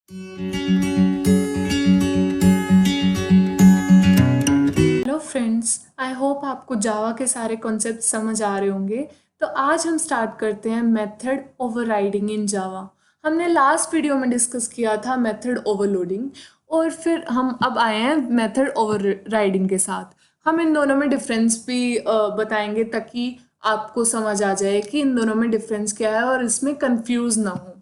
Hello friends, I hope आपको जावा के सारे कॉन्सेप्ट समझ आ रहे होंगे। तो आज हम स्टार्ट करते हैं मेथड ओवरराइडिंग इन जावा। हमने लास्ट वीडियो में डिस्कस किया था मेथड ओवरलोडिंग, और फिर हम अब आए हैं मेथड ओवरराइडिंग के साथ। हम इन दोनों में डिफरेंस भी बताएंगे ताकि आपको समझ आ जाए कि इन दोनों में डिफरेंस क्या है और इसमें कंफ्यूज ना हो।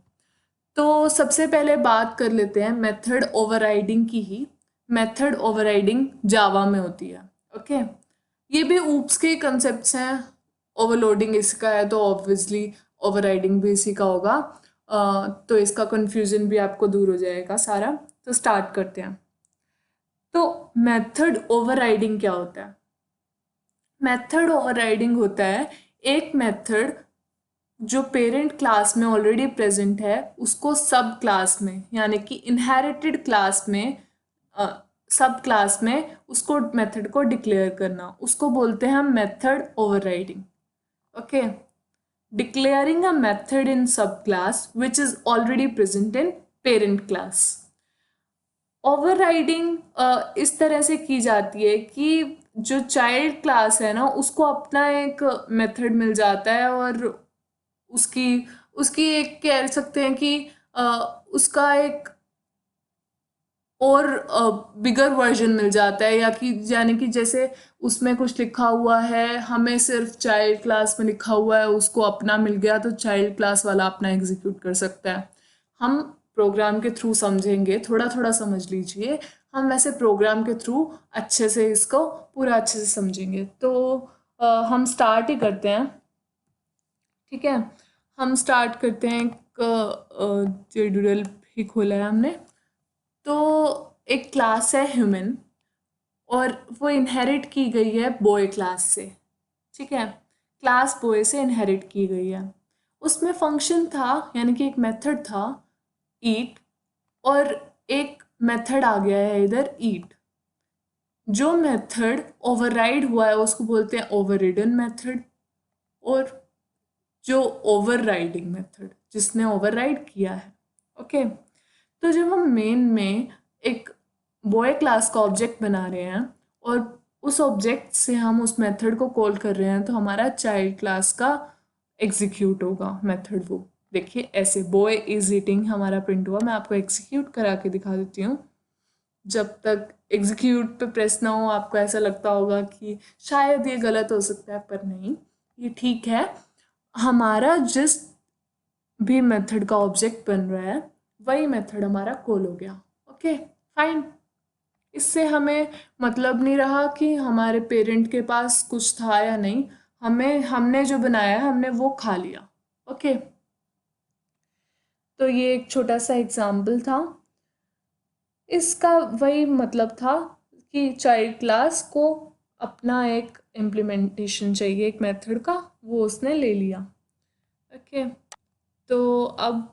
तो सबसे पहले बात कर लेते हैं मेथड ओवरराइडिंग की ही। मेथड ओवरराइडिंग जावा में होती है। ओके, ये भी ऊप्स के कंसेप्ट्स हैं। ओवरलोडिंग इसका है तो ऑब्वियसली ओवरराइडिंग भी इसी का होगा। तो इसका कंफ्यूजन भी आपको दूर हो जाएगा सारा। तो स्टार्ट करते हैं। तो मेथड ओवरराइडिंग क्या होता है? मेथड ओवरराइडिंग होता है एक मेथड जो पेरेंट क्लास में ऑलरेडी प्रेजेंट है उसको सब क्लास में, यानी कि इनहेरिटेड क्लास में, सब क्लास में उसको मेथड को डिक्लेयर करना, उसको बोलते हैं हम method overriding. Okay, declaring a method in sub class which is already present in parent class. Overriding इस तरह से की जाती है कि जो चाइल्ड क्लास है ना उसको अपना एक मेथड मिल जाता है, और उसकी उसकी एक कह सकते हैं कि अ, उसका एक और बिगर वर्जन मिल जाता है, या कि यानी कि जैसे उसमें कुछ लिखा हुआ है, हमें सिर्फ चाइल्ड क्लास में लिखा हुआ है, उसको अपना मिल गया तो चाइल्ड क्लास वाला अपना एग्जीक्यूट कर सकता है। हम प्रोग्राम के थ्रू समझेंगे, थोड़ा थोड़ा समझ लीजिए। हम वैसे प्रोग्राम के थ्रू अच्छे से इसको पूरा अच्छे से समझेंगे। तो हम स्टार्ट ही करते हैं। ठीक है, हम स्टार्ट करते हैं। एक ट्यूटोरियल भी खोला है हमने। तो एक क्लास है ह्यूमन, और वो इनहेरिट की गई है बॉय क्लास से। ठीक है, क्लास बॉय से इनहेरिट की गई है। उसमें फंक्शन था, यानी कि एक मेथड था ईट, और एक मेथड आ गया है इधर ईट। जो मेथड ओवरराइड हुआ है उसको बोलते हैं ओवररिडन मेथड, और जो ओवरराइडिंग मेथड, जिसने ओवरराइड किया है। ओके, तो जब हम मेन में एक बॉय क्लास का ऑब्जेक्ट बना रहे हैं और उस ऑब्जेक्ट से हम उस मेथड को कॉल कर रहे हैं, तो हमारा चाइल्ड क्लास का एग्जीक्यूट होगा मेथड। वो देखिए ऐसे, बॉय इज ईटिंग हमारा प्रिंट हुआ। मैं आपको एग्जीक्यूट करा के दिखा देती हूँ। जब तक एग्जीक्यूट पे प्रेस ना हो आपको ऐसा लगता होगा कि शायद ये गलत हो सकता है, पर नहीं, ये ठीक है। हमारा जिस भी मेथड का ऑब्जेक्ट बन रहा है वही मेथड हमारा कॉल हो गया। Okay, fine. इससे हमें मतलब नहीं रहा कि हमारे पेरेंट के पास कुछ था या नहीं। हमें हमने जो बनाया हमने वो खा लिया। ओके, तो ये एक छोटा सा एग्जाम्पल था। इसका वही मतलब था कि चाइल्ड क्लास को अपना एक इम्प्लीमेंटेशन चाहिए एक मेथड का, वो उसने ले लिया। ओके, तो अब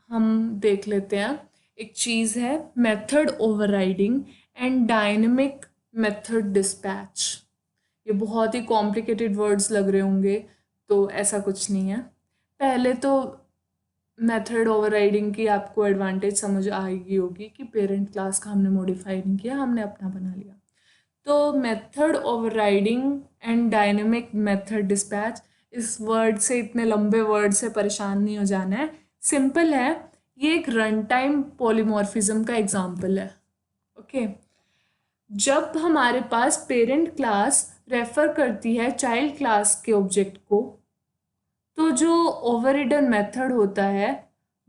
हम देख लेते हैं। एक चीज़ है method overriding and dynamic method dispatch. ये बहुत ही कॉम्प्लिकेटेड वर्ड्स लग रहे होंगे, तो ऐसा कुछ नहीं है। पहले तो मेथड ओवरराइडिंग की आपको एडवांटेज समझ आएगी होगी कि पेरेंट क्लास का हमने मॉडिफाई नहीं किया, हमने अपना बना लिया। तो method overriding and dynamic method dispatch, इस वर्ड से, इतने लंबे वर्ड से परेशान नहीं हो जाना है। सिंपल है, ये एक रन टाइम पॉलीमॉर्फिज्म का एग्जाम्पल है। ओके, जब हमारे पास पेरेंट क्लास रेफर करती है चाइल्ड क्लास के ऑब्जेक्ट को, तो जो ओवररिडन मेथड होता है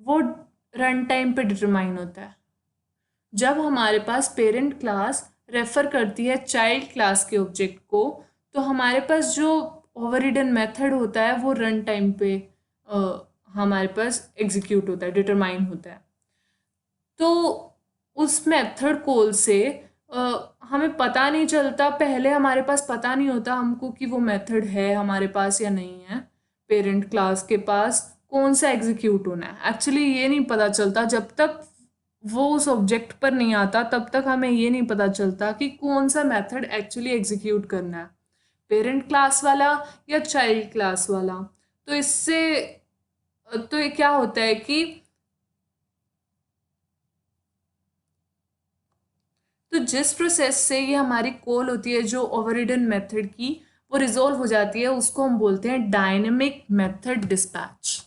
वो रन टाइम पे डिटरमाइन होता है। जब हमारे पास पेरेंट क्लास रेफर करती है चाइल्ड क्लास के ऑब्जेक्ट को, तो हमारे पास जो ओवररिडन मेथड होता है वो रन टाइम पे हमारे पास एग्जीक्यूट होता है, डिटरमाइन होता है। तो उस मेथड कॉल से हमें पता नहीं चलता, पहले हमारे पास पता नहीं होता हमको कि वो मेथड है हमारे पास या नहीं है। पेरेंट क्लास के पास कौन सा एग्जीक्यूट होना है एक्चुअली ये नहीं पता चलता। जब तक वो उस ऑब्जेक्ट पर नहीं आता तब तक हमें ये नहीं पता चलता कि कौन सा मेथड एक्चुअली एग्जीक्यूट करना है, पेरेंट क्लास वाला या चाइल्ड क्लास वाला। तो इससे तो ये क्या होता है कि तो जिस प्रोसेस से ये हमारी कॉल होती है जो ओवररिडन मेथड की, वो रिजोल्व हो जाती है, उसको हम बोलते हैं डायनेमिक मेथड डिस्पैच।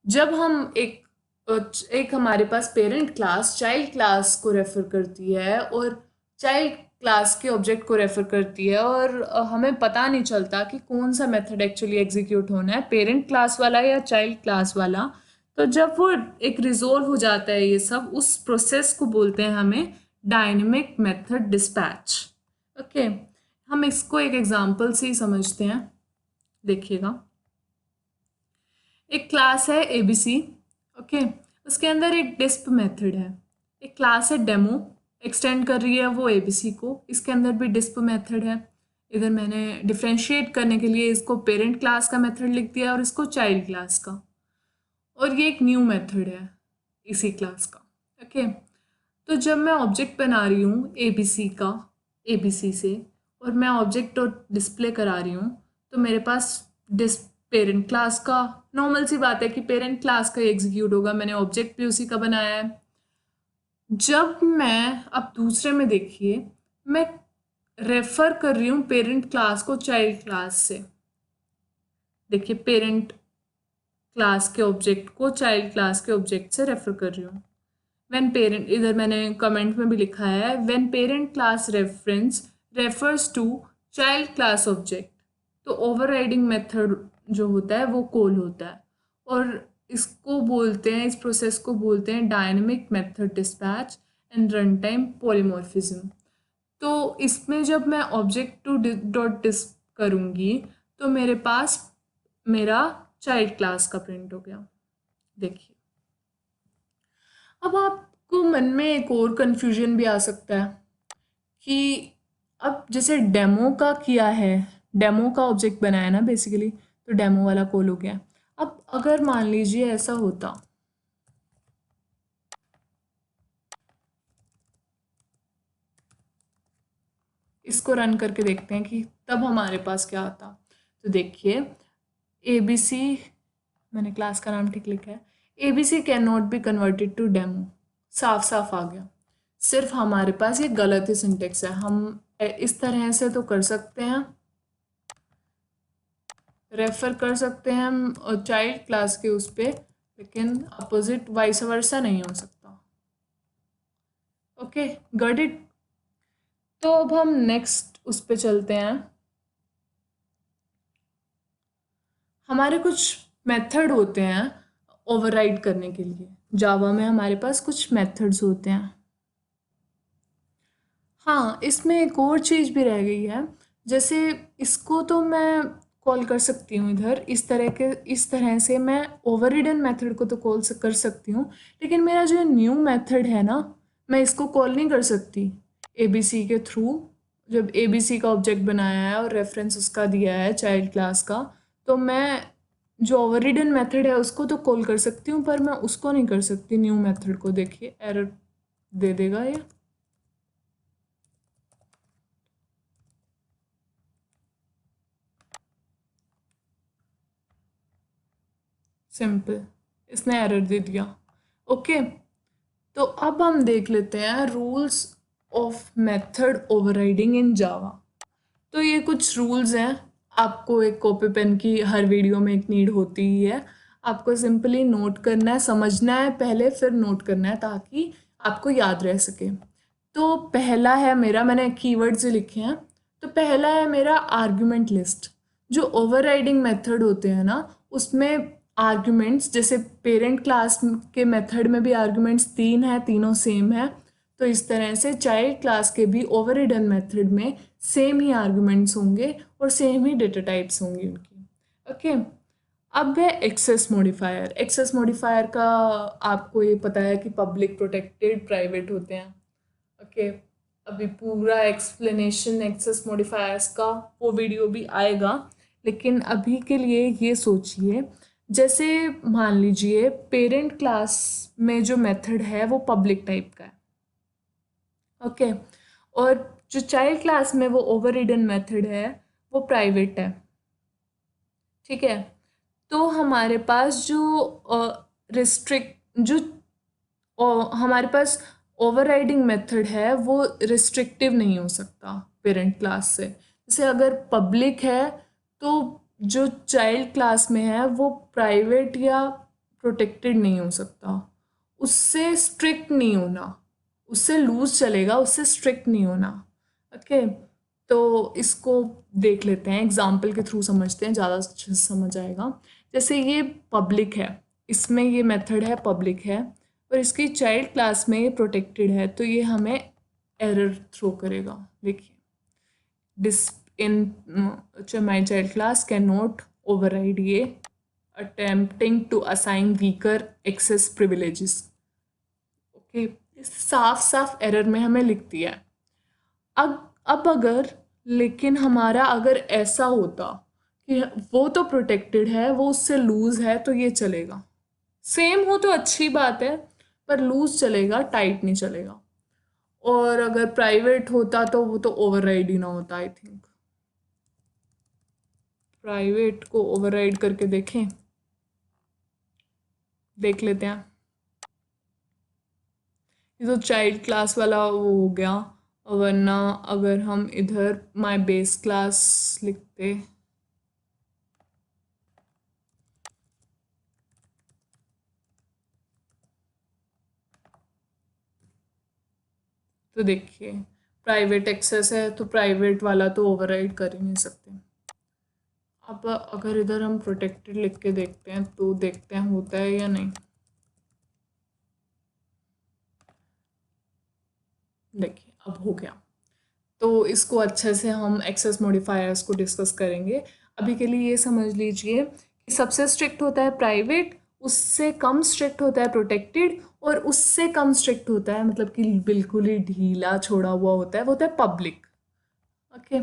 जब हम एक हमारे पास पेरेंट क्लास चाइल्ड क्लास को रेफर करती है और चाइल्ड क्लास के ऑब्जेक्ट को रेफर करती है, और हमें पता नहीं चलता कि कौन सा मेथड एक्चुअली एग्जीक्यूट होना है, पेरेंट क्लास वाला या चाइल्ड क्लास वाला। तो जब वो एक रिजोल्व हो जाता है ये सब, उस प्रोसेस को बोलते हैं हमें डायनेमिक मेथड डिस्पैच। ओके, हम इसको एक एग्जांपल से ही समझते हैं, देखिएगा। एक क्लास है एबीसी, ओके, उसके अंदर एक डिस्प मेथड है। एक क्लास है डेमो, एक्सटेंड कर रही है वो एबीसी को, इसके अंदर भी डिस्प मेथड है। इधर मैंने डिफ्रेंशिएट करने के लिए इसको पेरेंट क्लास का मेथड लिख दिया और इसको चाइल्ड क्लास का, और ये एक न्यू मेथड है इसी क्लास का। ओके, तो जब मैं ऑब्जेक्ट बना रही हूँ एबीसी का, एबीसी से, और मैं ऑब्जेक्ट और डिस्प्ले करा रही हूँ, तो मेरे पास पेरेंट क्लास का, नॉर्मल सी बात है कि पेरेंट क्लास का एग्जीक्यूट होगा, मैंने ऑब्जेक्ट भी उसी का बनाया है। जब मैं अब दूसरे में देखिए, मैं रेफर कर रही हूँ पेरेंट क्लास को चाइल्ड क्लास से। देखिए, पेरेंट क्लास के ऑब्जेक्ट को चाइल्ड क्लास के ऑब्जेक्ट से रेफर कर रही हूँ। व्हेन पेरेंट, इधर मैंने कमेंट में भी लिखा है, when parent class reference refers to child class object, तो ओवरराइडिंग मेथड जो होता है वो कॉल होता है, और इसको बोलते हैं, इस प्रोसेस को बोलते हैं dynamic method dispatch and run time polymorphism. तो इसमें जब मैं ऑब्जेक्ट टू डॉट डिस्प करूँगी, तो मेरे पास मेरा चाइल्ड क्लास का प्रिंट हो गया। देखिए, अब आपको मन में एक और कन्फ्यूजन भी आ सकता है कि अब जैसे डेमो का किया है, डेमो का ऑब्जेक्ट बनाया ना बेसिकली, तो डेमो वाला कॉल हो गया। अब अगर मान लीजिए ऐसा होता, इसको रन करके देखते हैं कि तब हमारे पास क्या आता। तो देखिए, एबीसी, मैंने क्लास का नाम ठीक लिखा है, ABC can not be converted to demo, साफ साफ आ गया। सिर्फ हमारे पास ये गलत ही सिंटेक्स है। हम इस तरह से तो कर सकते हैं, रेफर कर सकते हैं हम चाइल्ड क्लास के उस पर, लेकिन अपोजिट वाइस वर्सा नहीं हो सकता। Okay, got it. तो अब हम नेक्स्ट उस पे चलते हैं। हमारे कुछ मेथड होते हैं ओवरराइड करने के लिए, जावा में हमारे पास कुछ मेथड्स होते हैं। हाँ, इसमें एक और चीज़ भी रह गई है, जैसे इसको तो मैं कॉल कर सकती हूँ इधर, इस तरह से मैं ओवररिडन मेथड को तो कॉल कर सकती हूँ, लेकिन मेरा जो न्यू मेथड है ना, मैं इसको कॉल नहीं कर सकती एबीसी के थ्रू। जब एबीसी का ऑब्जेक्ट बनाया है और रेफरेंस उसका दिया है चाइल्ड क्लास का, तो मैं जो ओवररिडन मेथड है उसको तो कॉल कर सकती हूँ, पर मैं उसको नहीं कर सकती न्यू मेथड को। देखिए, एरर दे देगा ये। सिंपल, इसने एरर दे दिया। ओके, तो अब हम देख लेते हैं रूल्स ऑफ मेथड ओवरराइडिंग इन जावा। तो ये कुछ रूल्स हैं, आपको एक कॉपी पेन की हर वीडियो में एक नीड होती ही है। आपको सिंपली नोट करना है, समझना है पहले, फिर नोट करना है ताकि आपको याद रह सके। तो पहला है मेरा, मैंने कीवर्ड्स लिखे हैं, तो पहला है मेरा आर्ग्यूमेंट लिस्ट। जो ओवरराइडिंग मेथड होते हैं ना, उसमें आर्ग्यूमेंट्स, जैसे पेरेंट क्लास के मेथड में भी आर्ग्यूमेंट्स 3 हैं, तीनों सेम है, तो इस तरह से चाइल्ड क्लास के भी ओवररिडन मेथड में सेम ही आर्ग्यूमेंट्स होंगे और सेम ही डेटा टाइप्स होंगी उनकी। ओके, अब है एक्सेस मॉडिफायर। एक्सेस मॉडिफायर का आपको ये पता है कि पब्लिक, प्रोटेक्टेड, प्राइवेट होते हैं। ओके, अभी पूरा एक्सप्लेनेशन एक्सेस मॉडिफायर्स का वो वीडियो भी आएगा, लेकिन अभी के लिए ये सोचिए, जैसे मान लीजिए पेरेंट क्लास में जो मेथड है वो पब्लिक टाइप का है, ओके, और जो चाइल्ड क्लास में वो ओवररिडन मेथड है वो प्राइवेट है। ठीक है, तो हमारे पास जो रिस्ट्रिक्ट जो हमारे पास ओवरराइडिंग मेथड है वो रिस्ट्रिक्टिव नहीं हो सकता पेरेंट क्लास से। जैसे अगर पब्लिक है तो जो चाइल्ड क्लास में है वो प्राइवेट या प्रोटेक्टेड नहीं हो सकता, उससे स्ट्रिक्ट नहीं होना, उससे लूज चलेगा, उससे स्ट्रिक्ट नहीं होना। ओके, तो इसको देख लेते हैं, एग्जाम्पल के थ्रू समझते हैं, ज़्यादा अच्छे से समझ आएगा। जैसे ये पब्लिक है, इसमें ये मेथड है पब्लिक है, और इसकी चाइल्ड क्लास में ये प्रोटेक्टेड है, तो ये हमें एरर थ्रो करेगा। देखिए, this in my child class cannot override ये attempting to assign weaker access privileges. Okay, साफ साफ एरर में हमें लिख दिया है। अब अगर लेकिन हमारा अगर ऐसा होता कि वो तो प्रोटेक्टेड है, वो उससे लूज है, तो ये चलेगा। सेम हो तो अच्छी बात है, पर लूज चलेगा, टाइट नहीं चलेगा। और अगर प्राइवेट होता तो वो तो ओवरराइड ही ना होता। आई थिंक प्राइवेट को ओवरराइड करके देख लेते हैं। ये तो चाइल्ड क्लास वाला वो हो गया, वरना अगर हम इधर माय बेस क्लास लिखते तो देखिए, प्राइवेट एक्सेस है तो प्राइवेट वाला तो ओवरराइड कर ही नहीं सकते। अब अगर इधर हम प्रोटेक्टेड लिख के देखते हैं तो देखते हैं होता है या नहीं। देखिए, अब हो गया। तो इसको अच्छे से हम एक्सेस मॉडिफायर्स को डिस्कस करेंगे। अभी के लिए ये समझ लीजिए कि सबसे स्ट्रिक्ट होता है प्राइवेट, उससे कम स्ट्रिक्ट होता है प्रोटेक्टेड, और उससे कम स्ट्रिक्ट होता है, मतलब कि बिल्कुल ही ढीला छोड़ा हुआ होता है, वो होता है पब्लिक। ओके,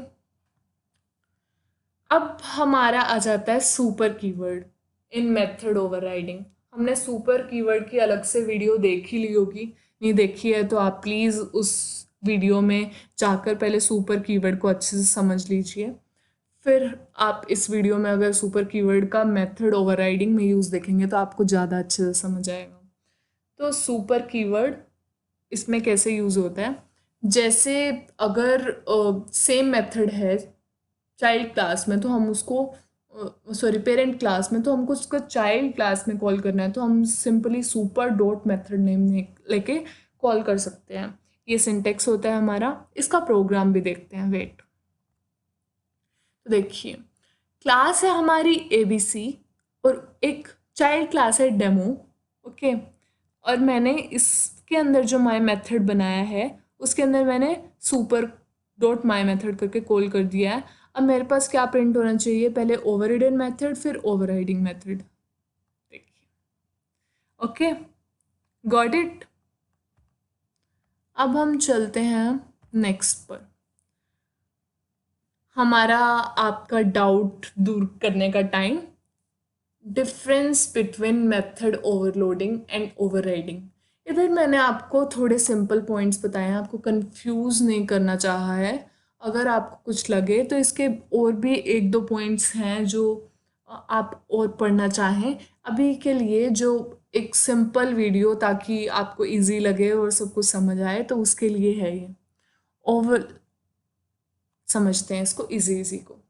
अब हमारा आ जाता है सुपर कीवर्ड इन मेथड ओवरराइडिंग। हमने सुपर कीवर्ड की अलग से वीडियो देख ही ली होगी, नहीं देखी है तो आप प्लीज़ उस वीडियो में जाकर पहले सुपर कीवर्ड को अच्छे से समझ लीजिए, फिर आप इस वीडियो में अगर सुपर कीवर्ड का मेथड ओवरराइडिंग में यूज़ देखेंगे तो आपको ज़्यादा अच्छे से समझ आएगा। तो सुपर कीवर्ड इसमें कैसे यूज़ होता है, जैसे अगर सेम मेथड है चाइल्ड क्लास में तो हम उसको सॉरी पेरेंट क्लास में, तो हमको उसका चाइल्ड क्लास में कॉल करना है, तो हम simply super dot method name लेके कॉल कर सकते हैं। ये सिंटेक्स होता है हमारा। इसका प्रोग्राम भी देखते हैं, वेट। तो देखिए, क्लास है हमारी ABC और एक चाइल्ड क्लास है डेमो। ओके, और मैंने इसके अंदर जो माई मेथड बनाया है उसके अंदर मैंने सुपर डॉट माई मेथड करके कॉल कर दिया है। अब मेरे पास क्या प्रिंट होना चाहिए, पहले ओवररिडन मेथड फिर ओवरराइडिंग मेथड। देखिए, ओके, गॉट इट। अब हम चलते हैं नेक्स्ट पर। हमारा आपका डाउट दूर करने का time, difference between method overloading and overriding. इधर मैंने आपको थोड़े सिंपल पॉइंट्स बताए हैं, आपको कंफ्यूज नहीं करना चाहा है। अगर आपको कुछ लगे तो इसके और भी एक दो पॉइंट्स हैं जो आप और पढ़ना चाहें। अभी के लिए जो एक सिंपल वीडियो ताकि आपको इजी लगे और सब कुछ समझ आए, तो उसके लिए है ये। ओवर समझते हैं इसको इजी को।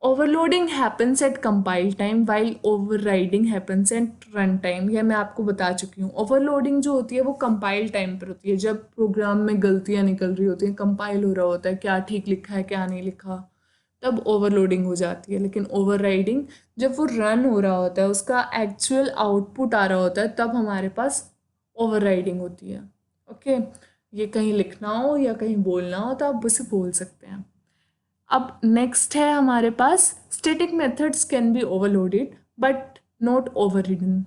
Overloading happens at compile time while overriding happens at run time. यह मैं आपको बता चुकी हूँ। ओवरलोडिंग जो होती है वो कंपाइल टाइम पर होती है, जब प्रोग्राम में गलतियाँ निकल रही होती हैं, कंपाइल हो रहा होता है, क्या ठीक लिखा है क्या नहीं लिखा, तब ओवरलोडिंग हो जाती है। लेकिन ओवरराइडिंग जब वो रन हो रहा होता है, उसका एक्चुअल आउटपुट आ रहा होता है, तब हमारे पास ओवरराइडिंग होती है। ओके, ये कहीं लिखना हो या कहीं बोलना हो तो आप उसे बोल सकते हैं। अब नेक्स्ट है हमारे पास static methods can be overloaded but not overridden.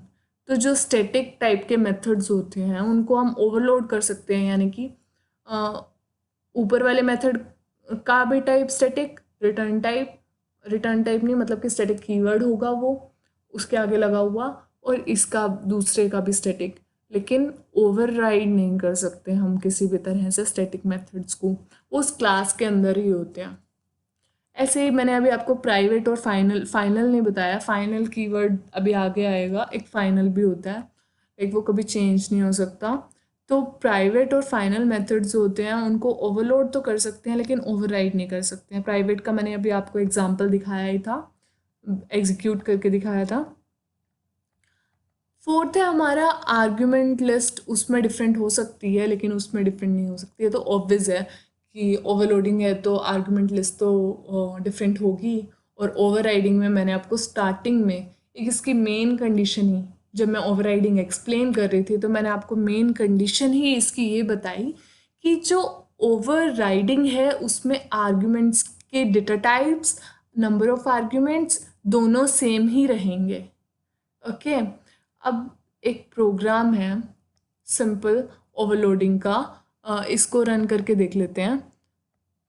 तो जो स्टैटिक टाइप के मेथड्स होते हैं उनको हम ओवरलोड कर सकते हैं, यानी कि ऊपर वाले मेथड का भी टाइप स्टैटिक, रिटर्न टाइप नहीं, मतलब कि स्टैटिक कीवर्ड होगा वो उसके आगे लगा हुआ, और इसका दूसरे का भी स्टैटिक। लेकिन ओवरराइड नहीं कर सकते हम किसी भी तरह से स्टैटिक मेथड्स को, उस क्लास के अंदर ही होते हैं। ऐसे ही मैंने अभी आपको प्राइवेट और फाइनल नहीं बताया। फाइनल कीवर्ड अभी आगे आएगा। एक फाइनल भी होता है, एक वो कभी चेंज नहीं हो सकता। तो प्राइवेट और फाइनल मेथड्स जो होते हैं उनको ओवरलोड तो कर सकते हैं लेकिन ओवरराइड नहीं कर सकते हैं। प्राइवेट का मैंने अभी आपको एग्जांपल दिखाया ही था, एग्जीक्यूट करके दिखाया था। फोर्थ है हमारा आर्ग्यूमेंट लिस्ट, उसमें डिफरेंट हो सकती है लेकिन उसमें डिफरेंट नहीं हो सकती है। तो ऑब्वियस है कि ओवरलोडिंग है तो आर्ग्यूमेंट लिस्ट तो डिफरेंट होगी। और ओवरराइडिंग में मैंने आपको स्टार्टिंग में एक इसकी मेन कंडीशन ही, जब मैं ओवरराइडिंग एक्सप्लेन कर रही थी तो मैंने आपको मेन कंडीशन ही इसकी ये बताई कि जो ओवरराइडिंग है उसमें आर्ग्यूमेंट्स के data types, number of arguments दोनों सेम ही रहेंगे। ओके अब एक प्रोग्राम है सिंपल ओवरलोडिंग का, इसको रन करके देख लेते हैं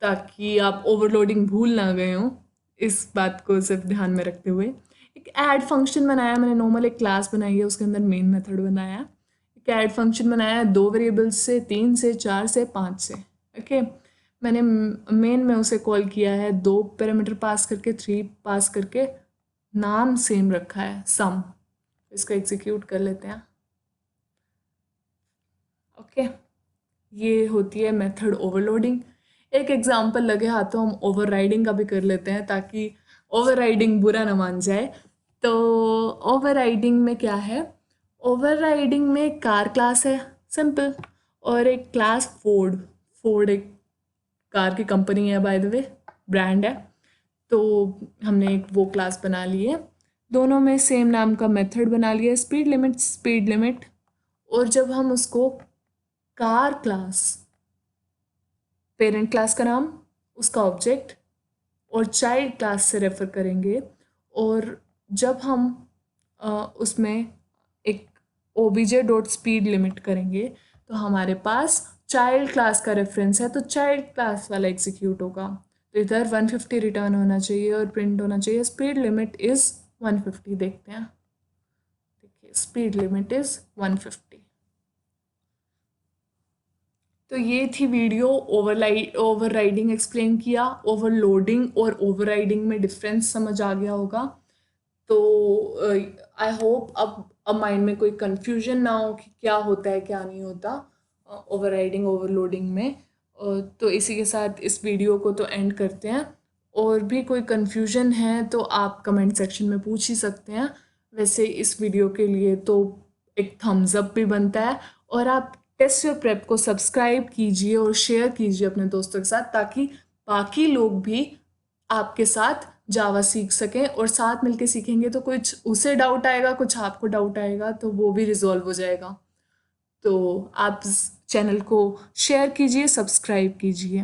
ताकि आप ओवरलोडिंग भूल ना गए हो, इस बात को सिर्फ ध्यान में रखते हुए। एक ऐड फंक्शन बनाया मैंने, नॉर्मल एक क्लास बनाई है, उसके अंदर मेन मेथड बनाया है। एक ऐड फंक्शन बनाया है 2 वेरिएबल्स से, 3 से, 4 से, 5 से। ओके मैंने मेन में उसे कॉल किया है 2 पैरामीटर पास करके, 3 पास करके, नाम सेम रखा है सम। इसको एग्जीक्यूट कर लेते हैं। ओके ये होती है मेथड ओवरलोडिंग। एक एग्जांपल लगे हाथों हम ओवरराइडिंग का भी कर लेते हैं ताकि ओवरराइडिंग बुरा ना मान जाए। तो ओवरराइडिंग में क्या है, ओवरराइडिंग में एक कार क्लास है सिंपल, और एक क्लास फोर्ड। फोर्ड एक कार की कंपनी है, बाय द वे ब्रांड है। तो हमने एक वो क्लास बना ली है, दोनों में सेम नाम का मेथड बना लिया, स्पीड लिमिट, स्पीड लिमिट। और जब हम उसको कार क्लास, पेरेंट क्लास का नाम, उसका ऑब्जेक्ट और चाइल्ड क्लास से रेफर करेंगे, और जब हम उसमें एक obj डॉट स्पीड लिमिट करेंगे तो हमारे पास चाइल्ड क्लास का रेफरेंस है, तो चाइल्ड क्लास वाला एग्जीक्यूट होगा। तो इधर 150 रिटर्न होना चाहिए और प्रिंट होना चाहिए स्पीड लिमिट इज़ 150। देखते हैं, देखिए स्पीड लिमिट इज़ 150। तो ये थी वीडियो ओवरराइडिंग एक्सप्लेन किया। ओवरलोडिंग और ओवरराइडिंग में डिफरेंस समझ आ गया होगा। तो आई होप अब माइंड में कोई कन्फ्यूजन ना हो कि क्या होता है क्या नहीं होता ओवरराइडिंग ओवरलोडिंग में। तो इसी के साथ इस वीडियो को तो एंड करते हैं। और भी कोई कन्फ्यूजन है तो आप कमेंट सेक्शन में पूछ ही सकते हैं। वैसे इस वीडियो के लिए तो एक थम्स अप भी बनता है, और आप टेस्ट योर प्रेप को सब्सक्राइब कीजिए और शेयर कीजिए अपने दोस्तों के साथ, ताकि बाकी लोग भी आपके साथ जावा सीख सकें, और साथ मिलके सीखेंगे तो कुछ उसे डाउट आएगा, कुछ आपको डाउट आएगा, तो वो भी रिजॉल्व हो जाएगा। तो आप चैनल को शेयर कीजिए, सब्सक्राइब कीजिए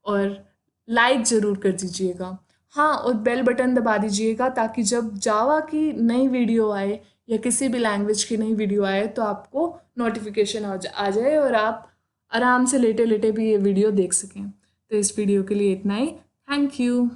और लाइक ज़रूर कर दीजिएगा। हाँ, और बेल बटन दबा दीजिएगा ताकि जब जावा की नई वीडियो आए या किसी भी लैंग्वेज की नई वीडियो आए तो आपको नोटिफिकेशन आ जाए और आप आराम से लेटे लेटे भी ये वीडियो देख सकें। तो इस वीडियो के लिए इतना ही। Thank you.